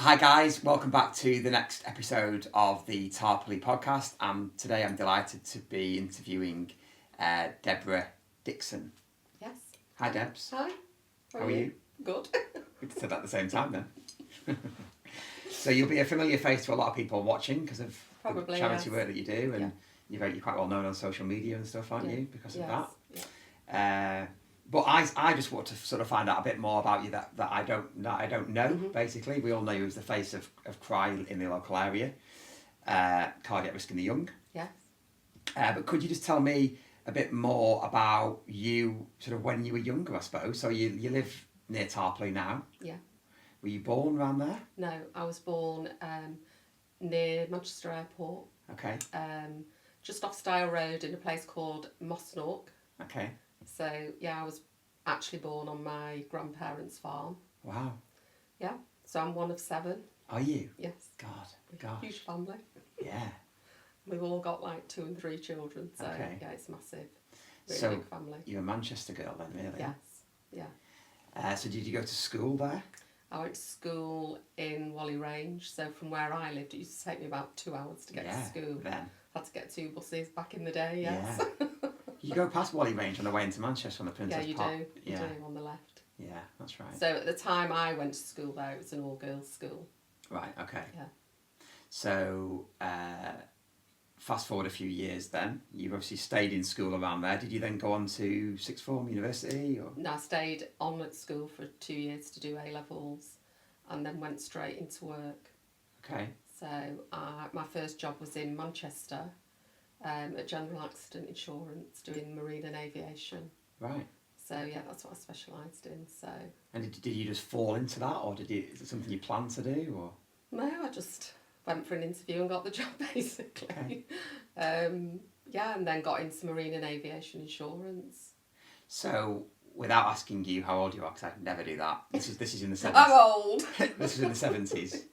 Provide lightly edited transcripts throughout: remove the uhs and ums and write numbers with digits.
Hi guys, welcome back to the next episode of the Tarporley Podcast. Today I'm delighted to be interviewing Deborah Dixon. Yes. Hi Debs. Hi. How are you? Good. We said that at the same time then. So you'll be a familiar face to a lot of people watching because of Probably, the charity yes. work that you do, and you're quite well known on social media and stuff, aren't you, because of that? Yeah. But I just want to sort of find out a bit more about you that I don't know. Mm-hmm. Basically, we all know you as the face of Cry in the local area, cardiac risk in the young. Yes. But could you just tell me a bit more about you, sort of when you were younger, I suppose? So you live near Tarporley now. Yeah. Were you born around there? No, I was born near Manchester Airport. Okay. Just off Stile Road in a place called Mossnock. Okay. So I was actually born on my grandparents' farm. Wow. Yeah. So I'm one of 7. Are you? Yes. God. Huge family. Yeah. We've all got like 2 and 3 children. So Okay. it's massive. Really big family. You're a Manchester girl then, really? Yes. Yeah. So did you go to school there? I went to school in Whalley Range, so from where I lived, it used to take me about 2 hours to get to school. Then. Had to get 2 buses back in the day, yes. Yeah. You go past Whalley Range on the way into Manchester on the Princess You Park. do. You do, on the left. Yeah, that's right. So at the time I went to school there, it was an all-girls school. Right, okay. Yeah. So, fast forward a few years then, you've obviously stayed in school around there. Did you then go on to sixth form, university? Or? No, I stayed on at school for 2 years to do A-levels and then went straight into work. Okay. So my first job was in Manchester at General Accident Insurance, doing marine and aviation. Right. So that's what I specialised in. So. And did you just fall into that, or is it something you planned to do, or? No, I just went for an interview and got the job basically. Okay. And then got into marine and aviation insurance. So, without asking you how old you are, because I could never do that. This is in the 70s. I'm old. This is in the 70s.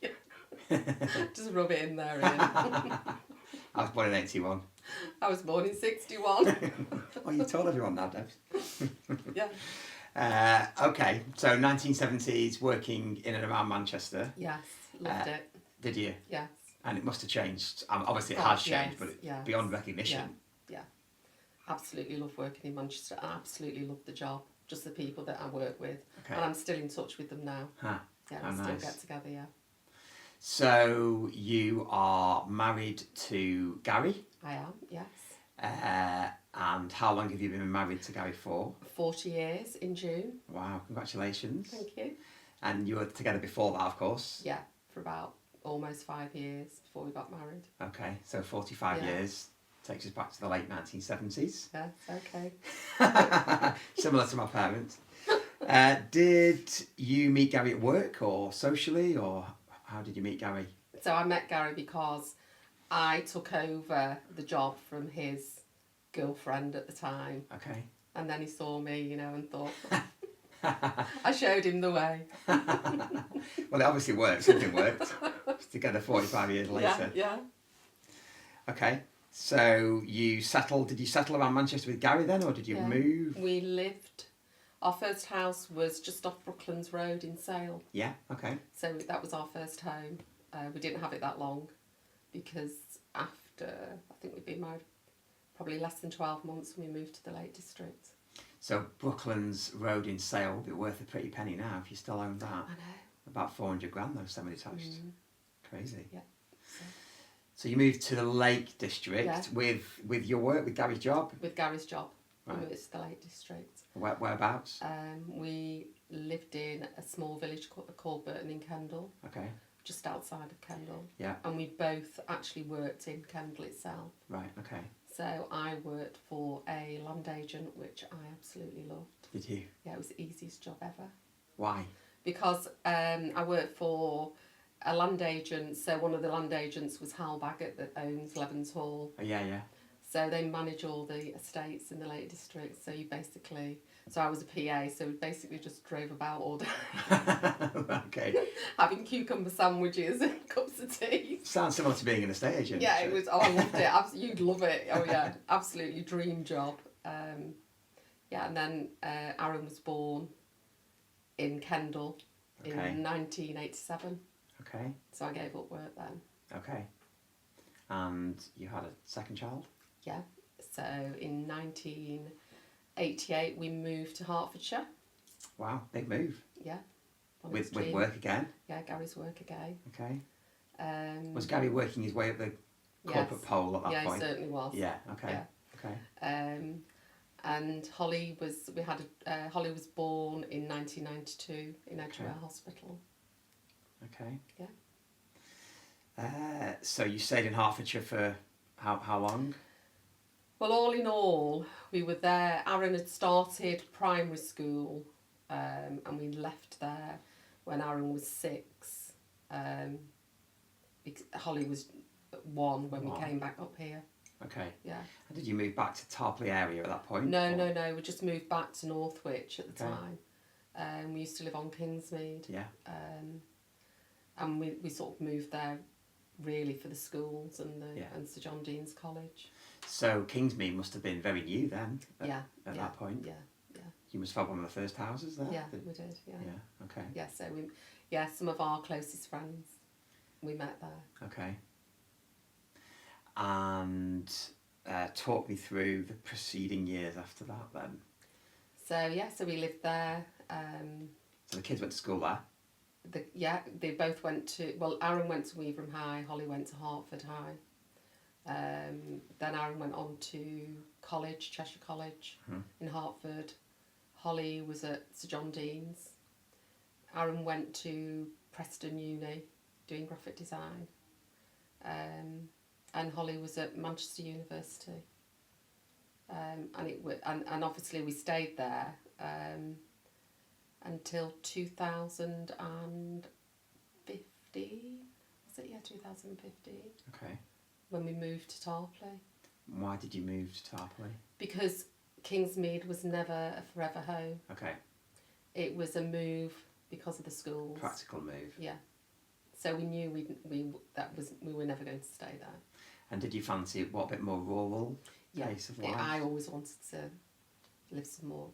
Just rub it in there, Ian. I was born in 81. I was born in 61. Oh, you told everyone that, Debs. Yeah. Okay, so 1970s, working in and around Manchester. Yes, loved it. Did you? Yes. And it must have changed. Obviously, it has changed, but it's beyond recognition. Yeah. Absolutely love working in Manchester. I absolutely love the job. Just the people that I work with. Okay. And I'm still in touch with them now. Huh. Yeah, we still get together, yeah. So, you are married to Gary? I am, yes. And how long have you been married to Gary for? 40 years in June. Wow, congratulations. Thank you. And you were together before that, of course? Yeah, for about almost 5 years before we got married. Okay, so 45 years takes us back to the late 1970s. Yeah, okay. Similar to my parents. Did you meet Gary at work or socially, or how did you meet Gary? So I met Gary because I took over the job from his girlfriend at the time. Okay. And then he saw me, and thought, I showed him the way. Well, it obviously worked. Something worked. Together 45 years later. Yeah. Okay. So did you settle around Manchester with Gary then, or did you move? We lived, our first house was just off Brooklands Road in Sale. Yeah, okay. So that was our first home. We didn't have it that long because after, I think we'd been married probably less than 12 months when we moved to the Lake District. So Brooklands Road in Sale would be worth a pretty penny now if you still own that. I know. About 400 grand though, semi-detached. Crazy. Yeah. So you moved to the Lake District with your work, with Gary's job? With Gary's job. Right. We moved to the Lake District. Whereabouts? We lived in a small village called Burton in Kendal. Okay. Just outside of Kendal. Yeah. And we both actually worked in Kendal itself. Right, okay. So I worked for a land agent, which I absolutely loved. Did you? Yeah, it was the easiest job ever. Why? Because I worked for a land agent, so one of the land agents was Hal Baggett that owns Levens Hall. Oh, yeah. So they manage all the estates in the Lake District, so I was a PA, so we basically just drove about all day. Okay. Having cucumber sandwiches and cups of tea. Sounds similar to being an estate agent. Yeah, it was. Oh, I loved it. You'd love it. Oh yeah, absolutely dream job. And then Aaron was born in Kendal in 1987. Okay. So I gave up work then. Okay. And you had a second child? Yeah. So in 1988 we moved to Hertfordshire. Wow, big move. Yeah. With work again? Yeah, Gary's work again. Okay. Was Gary working his way up the corporate pole at that point? Yeah, he certainly was. Yeah, okay. Yeah. Okay. And Holly was Holly was born in 1992 in Edgware Hospital. Okay. Yeah. So you stayed in Hertfordshire for how long? Well, all in all, we were there. Aaron had started primary school, and we left there when Aaron was 6. Holly was 1 when we came back up here. Okay. Yeah. And did you move back to Tarporley area at that point? No. We just moved back to Northwich at the time. We used to live on Kingsmead. Yeah. And we sort of moved there really for the schools and Sir John Dean's College. So Kingsmead must have been very new then. At that point. Yeah. You must have had one of the first houses there. Yeah, we did. Yeah. Yeah. Okay. Yeah. So some of our closest friends, we met there. Okay. And talk me through the preceding years after that then. So we lived there. So the kids went to school there? They both went to, Aaron went to Weaverham High, Holly went to Hertford High. Then Aaron went on to college, Cheshire College in Hertford. Holly was at Sir John Dean's. Aaron went to Preston Uni doing graphic design. And Holly was at Manchester University. And obviously we stayed there until 2015. Was it? Yeah, 2015. Okay. When we moved to Tarporley. Why did you move to Tarporley? Because Kingsmead was never a forever home. Okay. It was a move because of the schools. Practical move. Yeah. So we knew we were never going to stay there. And did you fancy a bit more rural pace of life? I always wanted to live some more,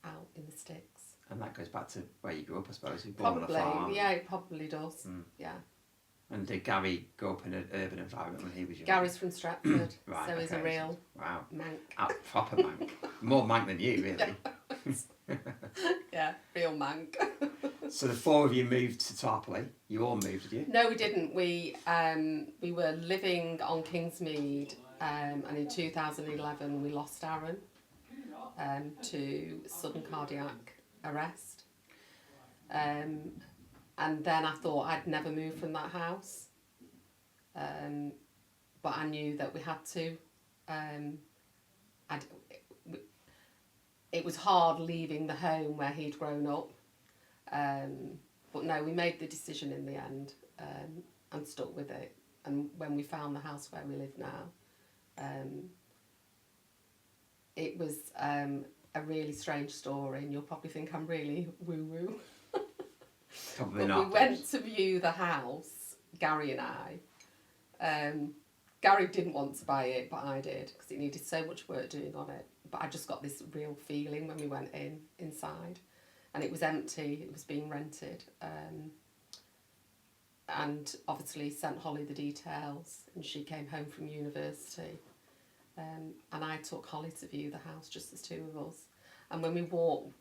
out in the sticks. And that goes back to where you grew up, I suppose. You were born on a farm. Probably, yeah, it probably does. Yeah. And did Gary grow up in an urban environment when he was young? Gary's from Stratford, right, so he's a real mank. Proper mank. More mank than you, really. Yeah, real mank. So the 4 of you moved to Tarporley. You all moved, did you? No, we didn't. We were living on Kingsmead, and in 2011 we lost Aaron to sudden cardiac arrest. And then I thought I'd never move from that house. But I knew that we had to. It was hard leaving the home where he'd grown up. But no, we made the decision in the end and stuck with it. And when we found the house where we live now, it was a really strange story, and you'll probably think I'm really woo-woo. Probably but not. We went to view the house, Gary and I. Gary didn't want to buy it, but I did, because it needed so much work doing on it. But I just got this real feeling when we went inside. And it was empty, it was being rented. And obviously sent Holly the details, and she came home from university. And I took Holly to view the house, just as 2 of us. And when we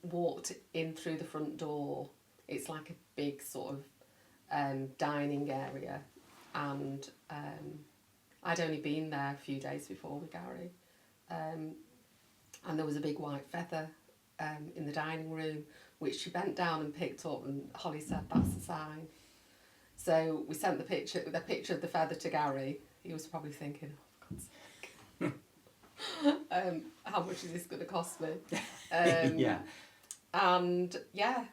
walked in through the front door, it's like a big sort of dining area. And I'd only been there a few days before with Gary. And there was a big white feather in the dining room, which she bent down and picked up, and Holly said, "That's a sign." So we sent the picture of the feather to Gary. He was probably thinking, "Oh, for God's sake, how much is this going to cost me?" Yeah. And yeah,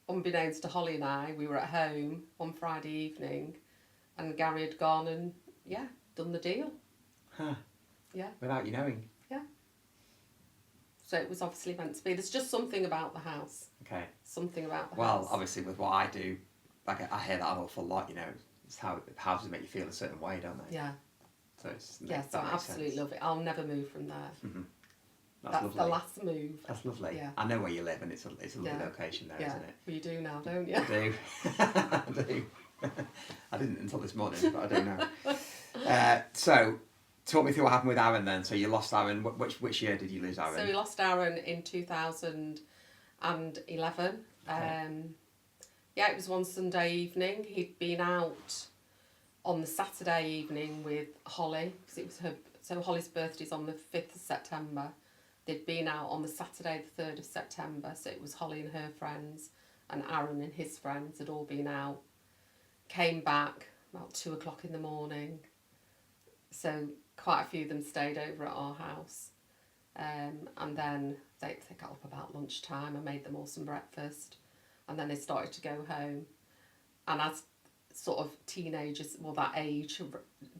unbeknownst to Holly and I, we were at home one Friday evening, and Gary had gone and done the deal. Huh. Yeah. Without you knowing. Yeah. So it was obviously meant to be. There's just something about the house. Okay. Something about the house. Well, obviously with what I do, I hear that an awful lot, it's how houses make you feel a certain way, don't they? Yeah. So it's so I absolutely love it. I'll never move from there. Mm-hmm. That's lovely. the last move. That's lovely. Yeah. I know where you live, and it's a lovely location there, isn't it? Well, you do now, don't you? I do. I do. I didn't until this morning, but I don't know. So, talk me through what happened with Aaron then. So you lost Aaron. Which year did you lose Aaron? So we lost Aaron in 2011. Okay. It was one Sunday evening. He'd been out on the Saturday evening with Holly, because it was her. So Holly's birthday's on the 5th of September. They'd been out on the Saturday, the 3rd of September. So it was Holly and her friends, and Aaron and his friends had all been out. Came back about 2 o'clock in the morning. So quite a few of them stayed over at our house. And then they got up about lunchtime. I made them all some breakfast. And then they started to go home. And as sort of teenagers, well, that age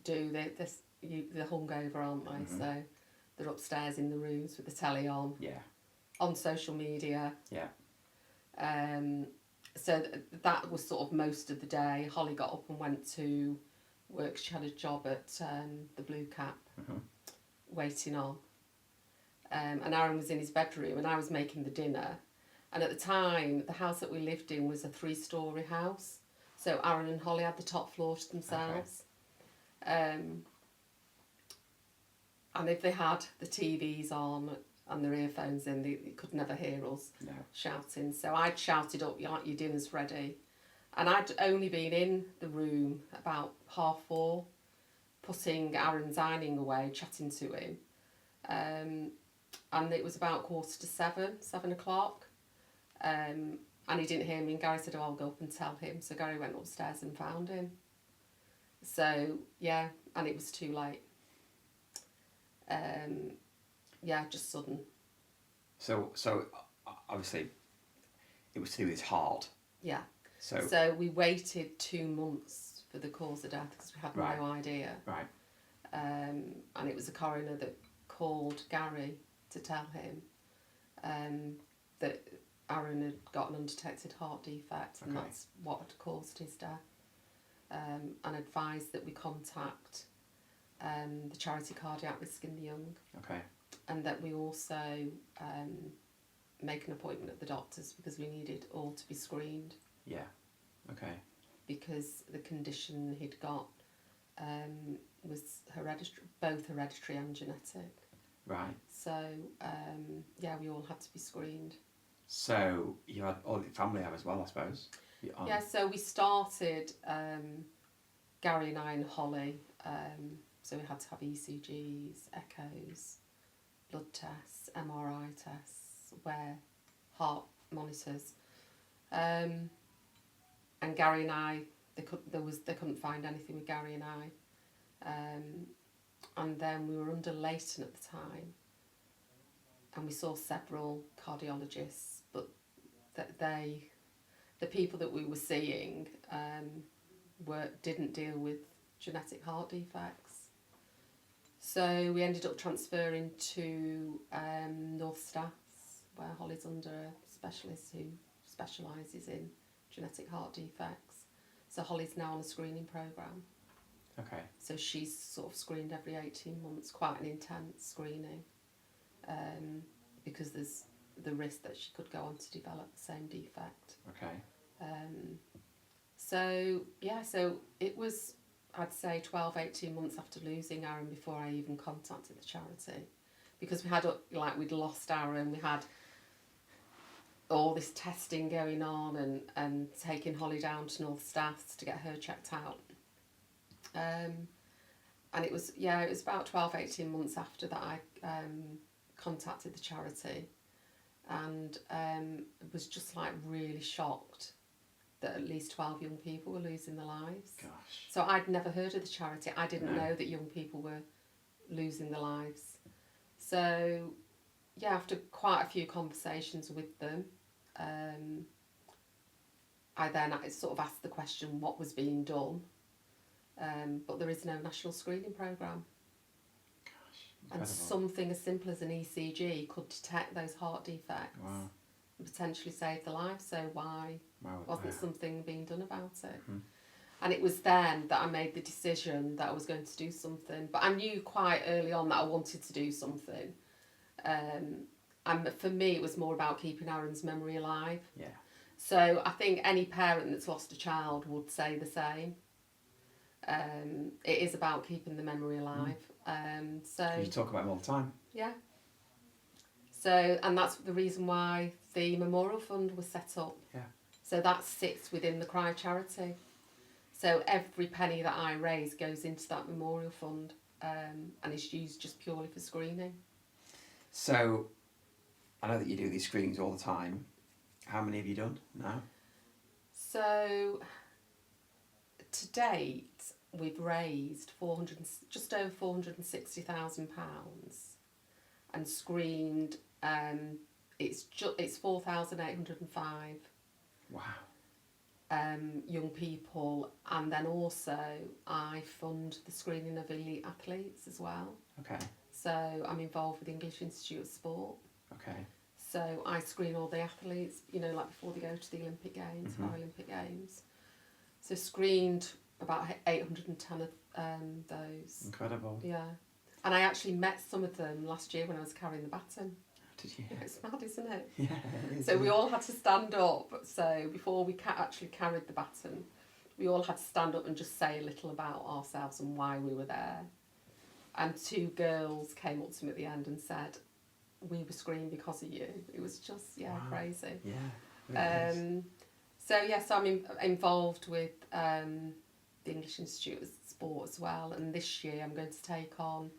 do, they're hungover, aren't they? Mm-hmm. So they're upstairs in the rooms with the telly on. Yeah. On social media. Yeah. So that was sort of most of the day. Holly got up and went to work. She had a job at the Blue Cap, waiting on. And Aaron was in his bedroom and I was making the dinner. And at the time, the house that we lived in was a 3-storey house. So Aaron and Holly had the top floor to themselves. Okay. And if they had the TVs on and their earphones in, they could never hear us shouting. So I'd shouted up, like, your dinner's ready. And I'd only been in the room about 4:30, putting Aaron's ironing away, chatting to him. And it was about 7:15, 7 o'clock. And he didn't hear me, and Gary said, I'll go up and tell him. So Gary went upstairs and found him. So, yeah, and it was too late. Just sudden. So obviously, it was to do with his heart. Yeah. So we waited 2 months for the cause of death because we had no idea. Right. And it was a coroner that called Gary to tell him that Aaron had got an undetected heart defect, and that's what had caused his death. And advised that we contact the charity Cardiac Risk in the Young. Okay. And that we also make an appointment at the doctor's because we needed all to be screened. Yeah. Okay. Because the condition he'd got was both hereditary and genetic. Right. So, we all had to be screened. So you had all your family have as well, I suppose? Yeah, so we started, Gary and I and Holly, so we had to have ECGs, echoes, blood tests, MRI tests, wear heart monitors. And Gary and I, they couldn't find anything with Gary and I. And then we were under Leighton at the time, and we saw several cardiologists, but the people that we were seeing didn't deal with genetic heart defects. So we ended up transferring to North Staffs, where Holly's under a specialist who specialises in genetic heart defects. So Holly's now on a screening programme. Okay. So she's sort of screened every 18 months, quite an intense screening, because there's the risk that she could go on to develop the same defect. Okay. So it was, I'd say, 12, 18 months after losing Aaron before I even contacted the charity, because we'd lost Aaron, we had all this testing going on and taking Holly down to North Staffs to get her checked out. And it was about 12, 18 months after that I contacted the charity, and was just really shocked that at least 12 young people were losing their lives. Gosh. So I'd never heard of the charity. I didn't know that young people were losing their lives. So, after quite a few conversations with them, I then sort of asked the question what was being done. But there is no national screening programme. And something as simple as an ECG could detect those heart defects and potentially save the life. So why wasn't something being done about it? Mm-hmm. And it was then that I made the decision that I was going to do something. But I knew quite early on that I wanted to do something. And for me, it was more about keeping Aaron's memory alive. Yeah. So I think any parent that's lost a child would say the same. It is about keeping the memory alive. So You talk about them all the time. yeah. So, and that's the reason why the Memorial Fund was set up. Yeah. So that sits within the Cry charity. So every penny that I raise goes into that Memorial Fund, and is used just purely for screening. So, I know that you do these screenings all the time. How many have you done now? So, to date, we've raised just over £460,000 and screened. It's 4,805. Wow. Young people, and then also I fund the screening of elite athletes as well. Okay. So I'm involved with the English Institute of Sport. Okay. So I screen all the athletes, like before they go to the Olympic Games, Paralympic Games. So screened about 810 of those. Incredible. Yeah. And I actually met some of them last year when I was carrying the baton. Did you? It's mad, isn't it? Yeah, it is. So we all had to stand up. So before we actually carried the baton, we all had to stand up and just say a little about ourselves and why we were there. And 2 girls came up to me at the end and said, "We were screened because of you." It was just, Wow. crazy. Yeah. Really So I'm involved with the English Institute of Sport as well. And this year I'm going to take on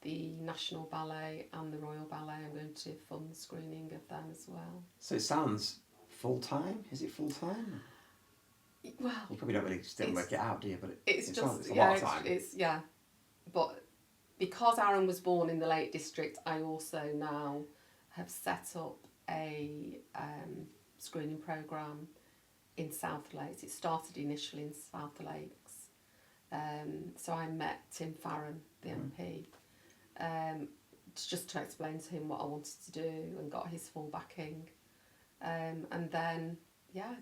the National Ballet and the Royal Ballet. I'm going to fund the screening of them as well. So it sounds full-time? Is it full-time? Well, You probably don't really still work it out, do you? But it's it's just a lot of time. But because Aaron was born in the Lake District, I also now have set up a screening programme in South Lakes. It started initially in South Lakes. So I met Tim Farron, the MP, just to explain to him what I wanted to do and got his full backing. And then,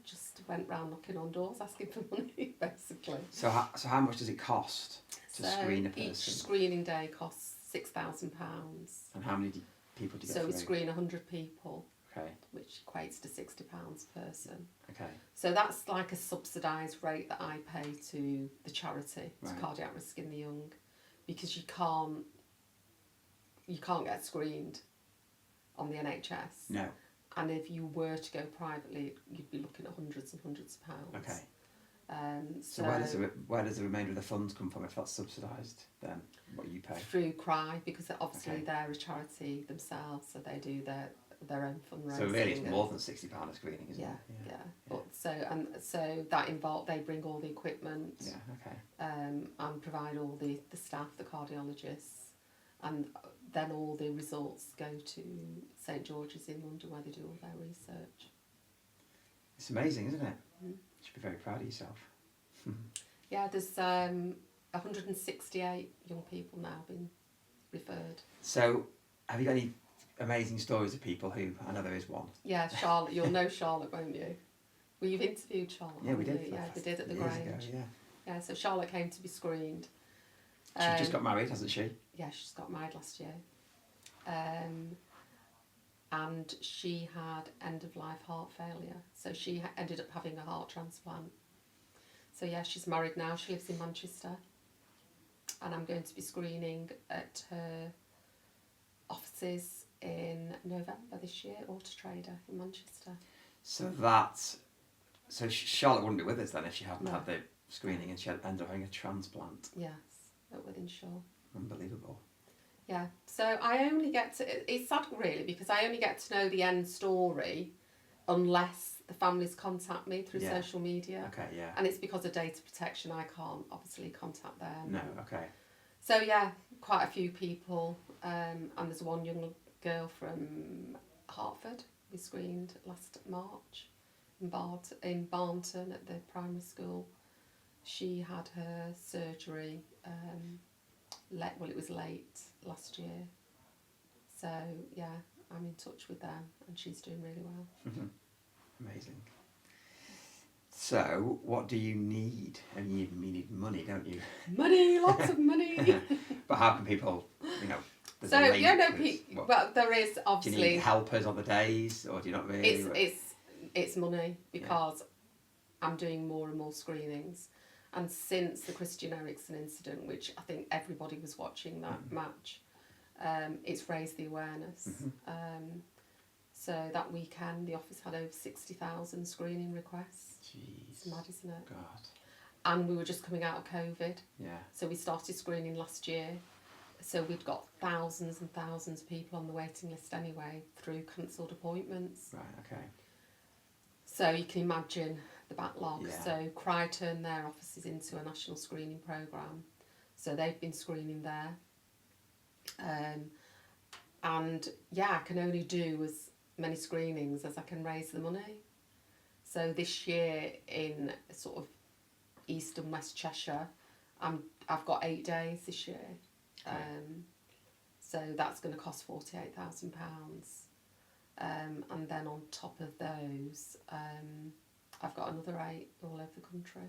just went round knocking on doors asking for money, basically. So how much does it cost to screen a person? Each screening day costs £6,000. And how many people do you get So we through? screen 100 people, Okay. which equates to £60 per person. Okay. So that's like a subsidised rate that I pay to the charity, to Right. Cardiac Risk in the Young, because you can't get screened on the NHS. No. And if you were to go privately, you'd be looking at hundreds and hundreds of pounds. Okay. So where does the remainder of the funds come from if that's subsidised? Then what you pay? through Cry, because obviously Okay. they're a charity themselves, so they do their own fundraising. So really, it's more than £60 a screening, isn't it? Yeah. But so that involved, they bring all the equipment. Yeah. Okay. And provide all the staff, the cardiologists, and then all the results go to St George's in London where they do all their research. It's amazing, isn't it? Mm. You should be very proud of yourself. Yeah, there's 168 young people now been referred. So, have you got any amazing stories of people who, I know there is one. Yeah, Charlotte, you'll know Charlotte, won't you? Well, you've interviewed Charlotte. Yeah, we haven't did. you? Yeah, we did at the years Grange. ago, yeah. Yeah, so Charlotte came to be screened. She just got married, hasn't she? Yeah, she's got married last year. And she had end-of-life heart failure. So she ended up having a heart transplant. So yeah, she's married now. She lives in Manchester. And I'm going to be screening at her offices in November this year, Auto Trader in Manchester. So Charlotte wouldn't be with us then if she hadn't had the screening and she had ended up having a transplant. Yes, at Wythenshawe. Unbelievable. Yeah, so I only get to, it's sad really, because I only get to know the end story unless the families contact me through social media. Okay, yeah. And it's because of data protection, I can't obviously contact them. No, okay. So yeah, quite a few people, and there's one young girl from Hertford we screened last March in Barnton at the primary school. She had her surgery, it was late last year. So yeah, I'm in touch with them and she's doing really well. Mm-hmm. Amazing. So, what do you need? I mean, you need money, don't you? Money, lots of money. But how can people, there's So a link, well, there is do you obviously. need helpers on the days, or do you not really? It's money, because I'm doing more and more screenings. And since the Christian Eriksen incident, which I think everybody was watching that match, it's raised the awareness. So that weekend, the office had over 60,000 screening requests. Jeez. It's mad, isn't it? God. And we were just coming out of COVID. Yeah. So we started screening last year. So we'd got thousands and thousands of people on the waiting list anyway through cancelled appointments. Right, okay. So you can imagine the backlog. Yeah. So Cry turned their offices into a national screening programme. So they've been screening there. And yeah, I can only do as many screenings as I can raise the money. So this year in sort of East and West Cheshire, I've got 8 days this year. Okay. So that's going to cost £48,000. And then on top of those, I've got another 8 all over the country.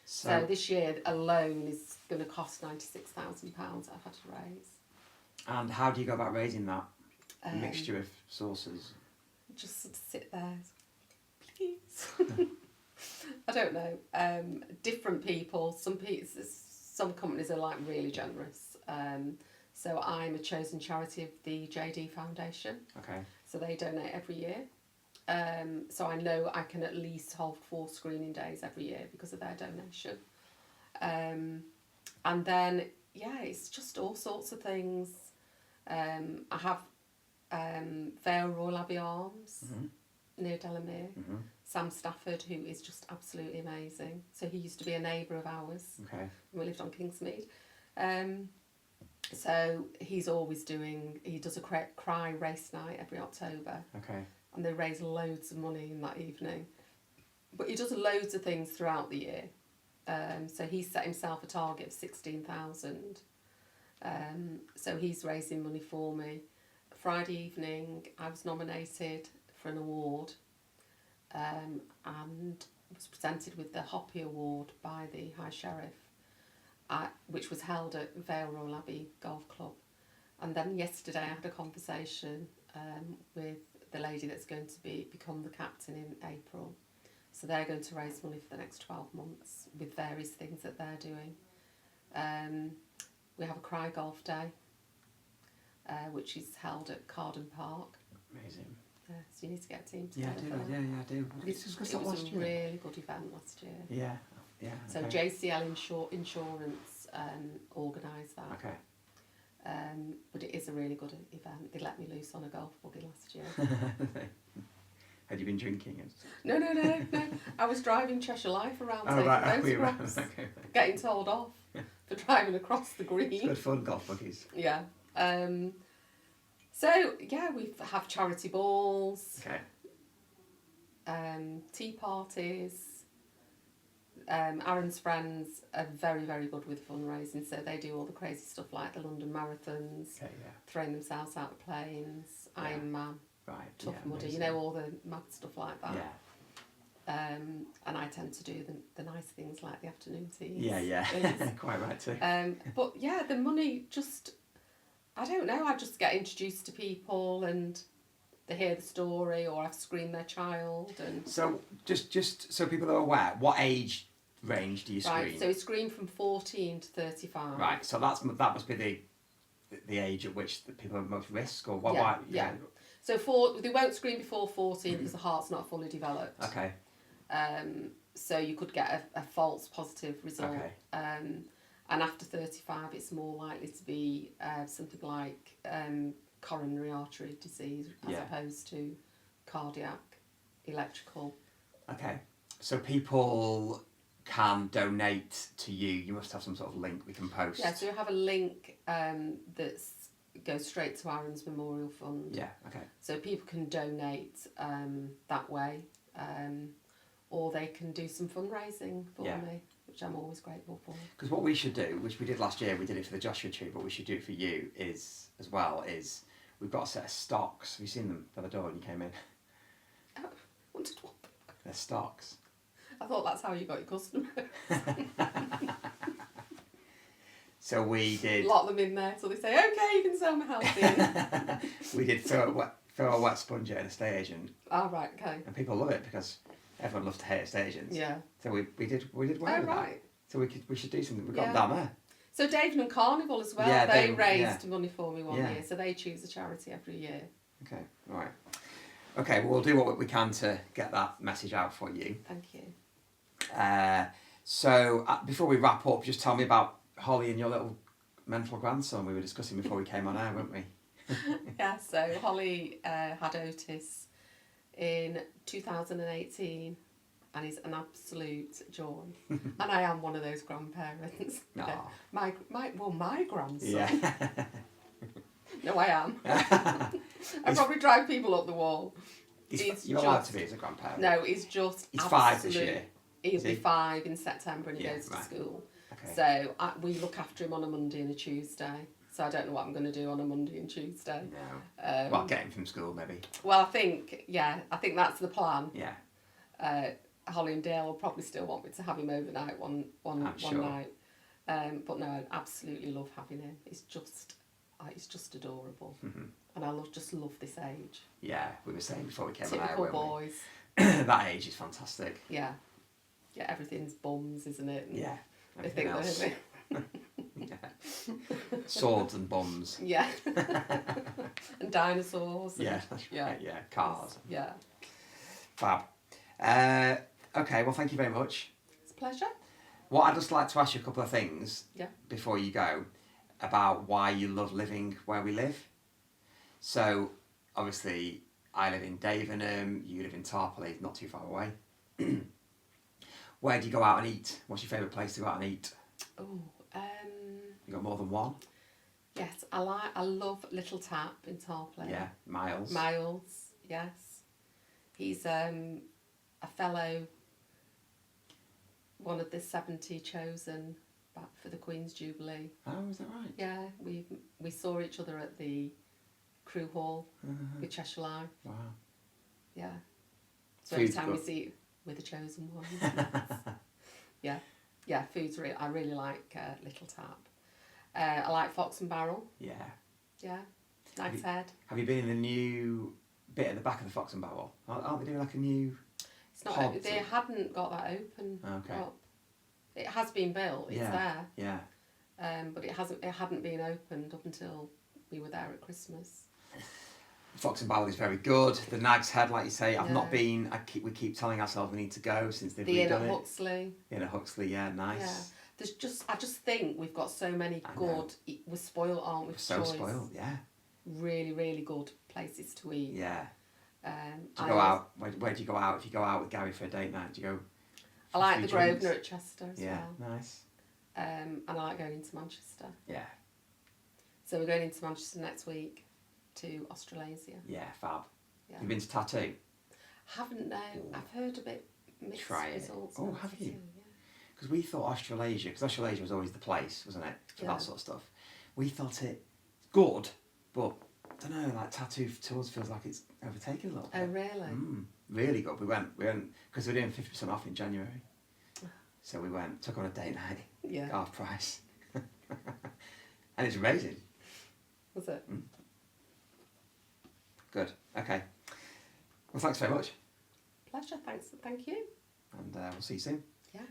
So this year alone is going to cost £96,000 I've had to raise. And how do you go about raising that? A mixture of sources? Just sort of sit there, please. I don't know. Different people. Some companies are like really generous. So I'm a chosen charity of the JD Foundation. Okay. So they donate every year. So I know I can at least hold 4 screening days every year because of their donation. And then, yeah, it's just all sorts of things. I have Vale Royal Abbey Arms near Delamere. Sam Stafford, who is just absolutely amazing. So he used to be a neighbour of ours. Okay. When we lived on Kingsmead. So he's always he does a cry race night every October. Okay. And they raise loads of money in that evening. But he does loads of things throughout the year. So he set himself a target of 16,000. So he's raising money for me. Friday evening, I was nominated for an award and was presented with the Hoppy Award by the High Sheriff, which was held at Vale Royal Abbey Golf Club. And then yesterday I had a conversation with the lady that's going to become the captain in April. So they're going to raise money for the next 12 months with various things that they're doing. We have a Cry Golf Day, which is held at Carden Park. Amazing. So you need to get a team Yeah, together. I do. It was a really good event last year. Yeah. So Okay. JCL Insurance organised that. Okay. But it is a really good event. They let me loose on a golf buggy last year. Had you been drinking? No. I was driving Cheshire Life around taking photographs, Okay. getting told off for driving across the green. It's good fun, golf buggies. Yeah. So yeah, we have charity balls. Okay. Tea parties. Aaron's friends are very, very good with fundraising, so they do all the crazy stuff like the London marathons, Okay, yeah. throwing themselves out of planes, Yeah. Iron Man, Right. Tough yeah, Muddy, amazing. you know, all the mad stuff like that. Yeah. And I tend to do the nice things like the afternoon teas. Yeah. things. Quite right too. But yeah, the money just, I don't know, I just get introduced to people and they hear the story or I've screened their child. And So just so people are aware, what age range do you screen? Right, so we screen from 14 to 35. Right, so that must be the age at which the people are most risk, or what? Yeah. So they won't screen before 14 because the heart's not fully developed. Okay. So you could get a false positive result. Okay. And after 35, it's more likely to be something like coronary artery disease as opposed to cardiac, electrical. Okay. So people can donate to you. You must have some sort of link we can post. Yeah, so you have a link that goes straight to Aaron's Memorial Fund. Yeah. Okay. So people can donate that way, or they can do some fundraising for me, which I'm always grateful for. Because what we should do, which we did last year, we did it for the Joshua Tree, but we should do it for you is we've got a set of stocks. Have you seen them by the door when you came in? Oh, wondered what. They're stocks. I thought that's how you got your customers. So we did. Lock them in there till they say, okay, you can sell my house in. We did for throw a wet sponge at an estate agent. Oh, right, okay. And people love it because everyone loves to hate estate agents. Yeah. So we did well with right. that. So we should do something. We got them down there. So David and Carnival as well. Yeah, they raised money for me one Yeah. year, so they choose a charity every year. Okay, all right. Okay, well, we'll do what we can to get that message out for you. Thank you. So before we wrap up, just tell me about Holly and your little mental grandson we were discussing before we came on air, weren't we? Yeah, so Holly had Otis in 2018 and he's an absolute joy. And I am one of those grandparents. Aw. My grandson. Yeah. No, I am. I probably drive people up the wall. You're allowed to be as a grandparent. No, he's just He's 5 this year. He'll be 5 in September and he goes to right. school. Okay. So we look after him on a Monday and a Tuesday. So I don't know what I'm going to do on a Monday and Tuesday. No. Well, get him from school maybe. Well, I think that's the plan. Yeah. Holly and Dale will probably still want me to have him overnight one sure. night. But no, I absolutely love having him. He's just adorable. Mm-hmm. And I just love this age. Yeah, we were saying before we came on Typical air, boys. That age is fantastic. Yeah. Yeah, everything's bums, isn't it? And Yeah. they think Else. Yeah. Swords and bombs. Yeah. And dinosaurs. Yeah, that's right. Yeah, cars. Yeah. Fab. Okay, well, thank you very much. It's a pleasure. What I'd just like to ask you a couple of things before you go about why you love living where we live. So, obviously, I live in Davenham, you live in Tarporley, not too far away. Where do you go out and eat? What's your favourite place to go out and eat? Oh, You got more than one? yes, I love Little Tap in Tarporley. Yeah, Miles. Miles, yes. He's a fellow, one of the 70 chosen back for the Queen's Jubilee. Oh, is that right? Yeah, we saw each other at the Crew Hall with Cheshire Live. Wow. Yeah. So every Food's time we good. see we're the chosen ones. Yeah. Yeah, food's real. I really like Little Tap. I like Fox and Barrel. Yeah. Yeah. Nice head. Have you been in the new bit at the back of the Fox and Barrel? Aren't they doing like a new... It's not. Pods They or- hadn't got that open. Okay. Up. It has been built. It's there. Yeah. But it hadn't been opened up until we were there at Christmas. Fox and Barrel is very good. The Nag's Head, like you say, I've not Yeah. been. We keep telling ourselves we need to go since they've The Inn redone at it. Huxley. The Inn at Huxley, yeah, nice. Yeah. I just think we've got so many good. We're spoiled, aren't we? We're so choice? spoiled, yeah. Really, really good places to eat. Yeah. Do you I go love- out? Where do you go out? If you go out with Gary for a date night, do you go? I like the few drinks? Grosvenor at Chester as Yeah, well. nice. And I like going into Manchester. Yeah, So we're going into Manchester next week to Australasia. yeah, fab. Yeah. You've been to Tattoo? Haven't no. I've heard a bit mixed Try it. results. Oh, about have it you? too, yeah. Because we thought Australasia, because Australasia was always the place, wasn't it, for Yeah. that sort of stuff. We thought it good, but I don't know, like Tattoo to us feels like it's overtaken a little bit. Oh really? Really good. We went because we're doing 50% off in January. So we went, took on a date night, Yeah. half price. And it's amazing. Was it? Good. Okay. Well, thanks very much. Pleasure. Thanks. Thank you. And we'll see you soon. Yes.